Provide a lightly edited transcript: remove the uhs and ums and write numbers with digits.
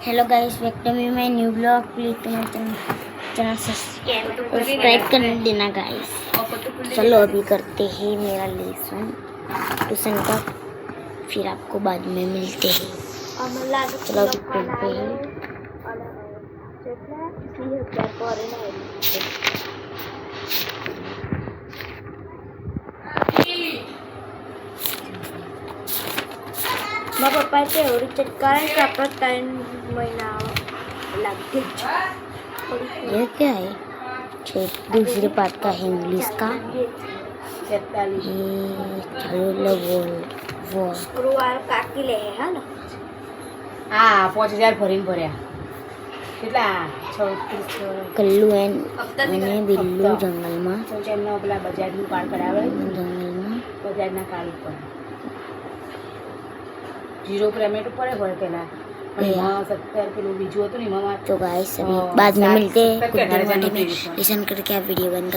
Hello guys, welcome to my new blog. Please तुम्हें channel subscribe कर देना guys. चलो अभी करते हैं मेरा लेसन ट्यूशन का, फिर आपको बाद में मिलते हैं। चलो अभी करते हैं। मग पप्पाचे एवढी कारण का आपला टाइम महिना लगते। ये क्या है? दूसरे पार्ट का है इंग्लिश का। ये वो शुक्रवार काकी ले है ना। हाँ 5000 भर्या કેટલા 36 कल्लू અને બિલ્લુ જંગલમાં એમનો પેલા બજાજનું કાર્ડ કરાવે જંગલમાં બજાજના કાર્ડ ઉપર 0 પેમેન્ટ ઉપર ભરે પેલા પણ એમાં 70 પેલું બીજું હતું ને એમાં तो गाइस अभी बाद में मिलते हैं। कुछ लेसन करके आप वीडियो बंद